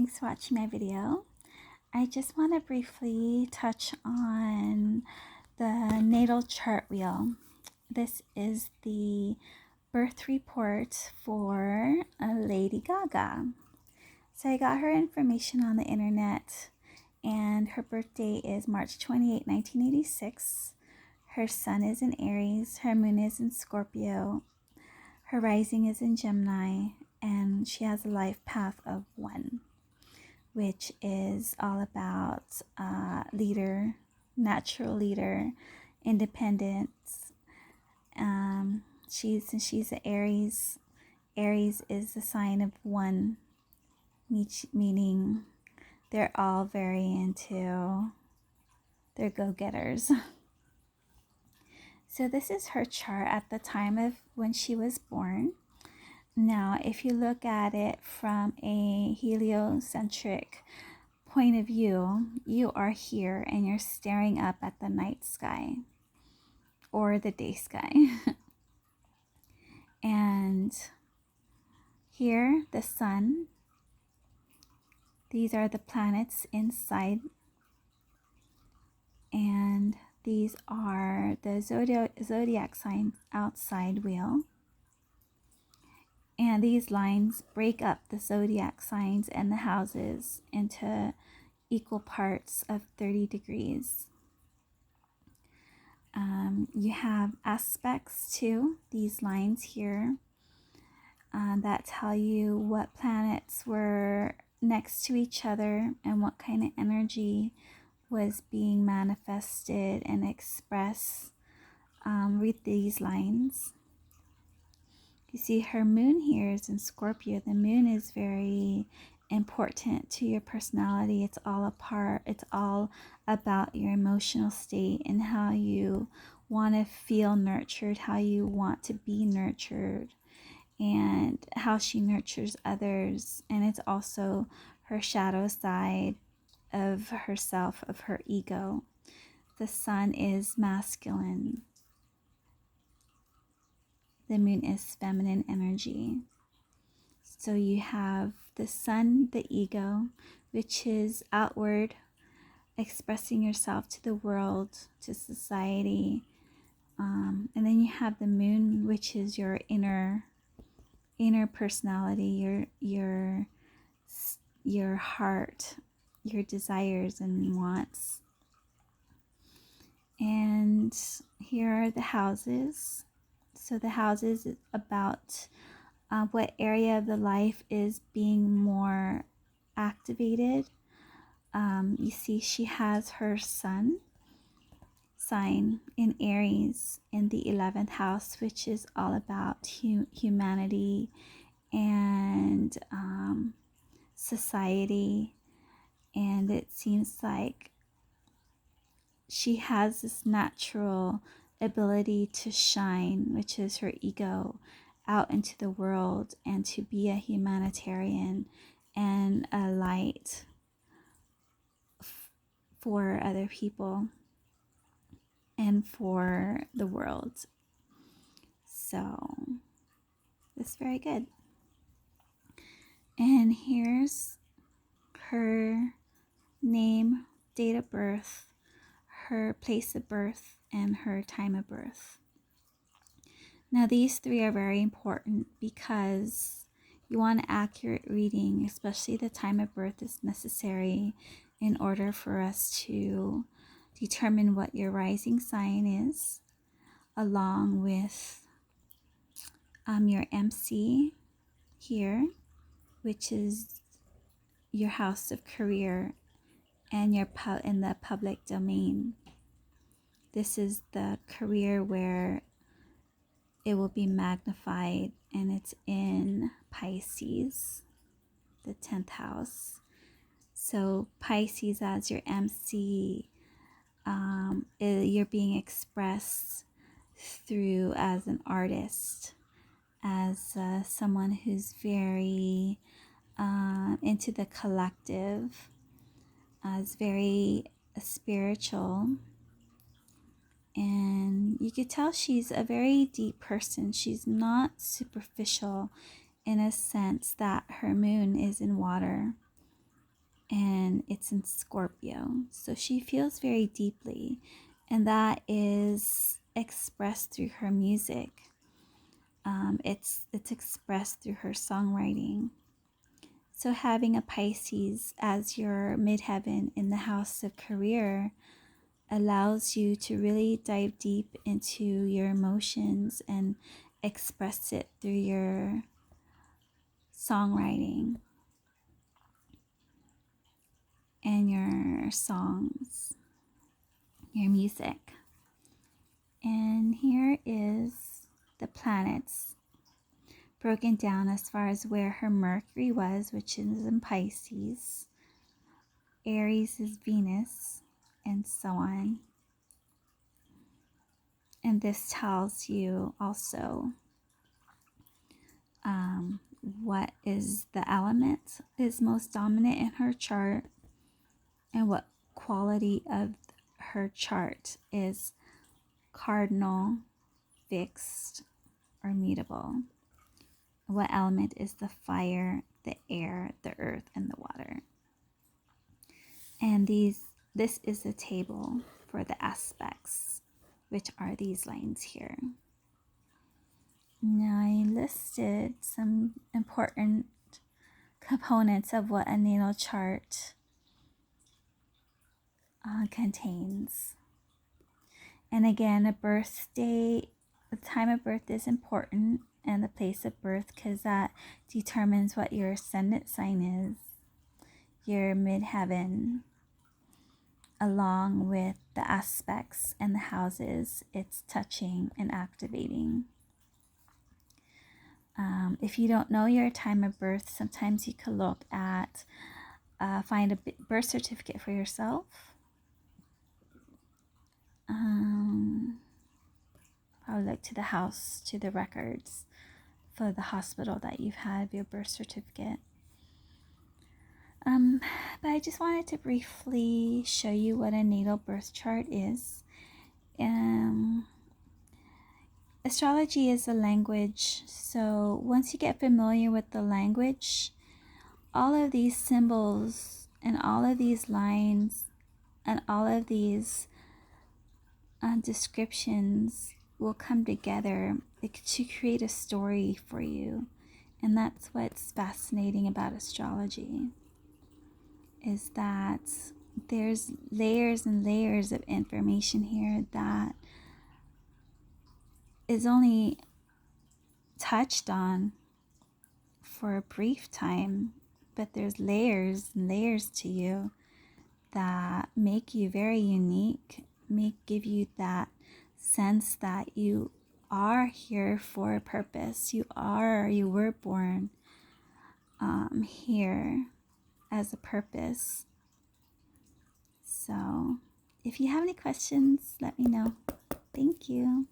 thanks for watching my video. I just want to briefly touch on the natal chart wheel. This is the birth report for Lady Gaga. So I got her information on the internet, and her birthday is March 28, 1986. Her sun is in Aries, her moon is in Scorpio, her rising is in Gemini, and she has a life path of 1, which is all about leader, natural leader, independence. She's an Aries. Aries is the sign of 1, meaning they're all very into, they're go-getters. So this is her chart at the time of when she was born. Now, if you look at it from a heliocentric point of view, you are here and you're staring up at the night sky or the day sky. And here, the sun, these are the planets inside, and these are the zodiac signs outside wheel. And these lines break up the zodiac signs and the houses into equal parts of 30 degrees. You have aspects to these lines here that tell you what planets were next to each other and what kind of energy was being manifested and expressed with these lines. You see her moon here is in Scorpio. The moon is very important to your personality. It's all about your emotional state and how you want to feel nurtured, how you want to be nurtured, and how she nurtures others. And it's also her shadow side of herself, of her ego. The sun is masculine. The moon is feminine energy. So you have the sun, the ego, which is outward, expressing yourself to the world, to society. And then you have the moon, which is your inner personality, your heart, your desires and wants. And here are the houses. So the houses is about what area of the life is being more activated. You see she has her sun sign in Aries in the 11th house, which is all about humanity and society. And it seems like she has this natural ability to shine, which is her ego, out into the world and to be a humanitarian and a light for other people and for the world. So it's very good. And here's her name, date of birth, her place of birth, and her time of birth. Now these 3 are very important because you want an accurate reading, especially the time of birth is necessary in order for us to determine what your rising sign is, along with your MC here, which is your house of career and your in the public domain. This is the career where it will be magnified, and it's in Pisces, the 10th house. So Pisces as your MC, you're being expressed through as an artist, as someone who's very into the collective, as very spiritual. And you could tell she's a very deep person. She's not superficial in a sense that her moon is in water. and it's in Scorpio. So she feels very deeply, and that is expressed through her music. It's expressed through her songwriting. So having a Pisces as your midheaven in the house of career allows you to really dive deep into your emotions and express it through your songwriting and your songs, your music. And here is the planets broken down as far as where her Mercury was, which is in Pisces. Aries is Venus, and so on. And this tells you also what is the element is most dominant in her chart, and what quality of her chart is cardinal, fixed, or mutable. What element is the fire, the air, the earth, and the water. And this is a table for the aspects, which are these lines here. Now I listed some important components of what a natal chart contains. And again, a birth date, the time of birth is important, and the place of birth, because that determines what your ascendant sign is, your midheaven, along with the aspects and the houses it's touching and activating. If you don't know your time of birth, sometimes you could look at, find a birth certificate for yourself. Probably look to the house, to the records for the hospital that you've had your birth certificate. But I just wanted to briefly show you what a natal birth chart is. Astrology is a language, so once you get familiar with the language, all of these symbols and all of these lines and all of these descriptions will come together to create a story for you. And that's what's fascinating about astrology, is that there's layers and layers of information here that is only touched on for a brief time, but there's layers and layers to you that make you very unique, give you that sense that you are here for a purpose. You were born here as a purpose. So if you have any questions, let me know. Thank you.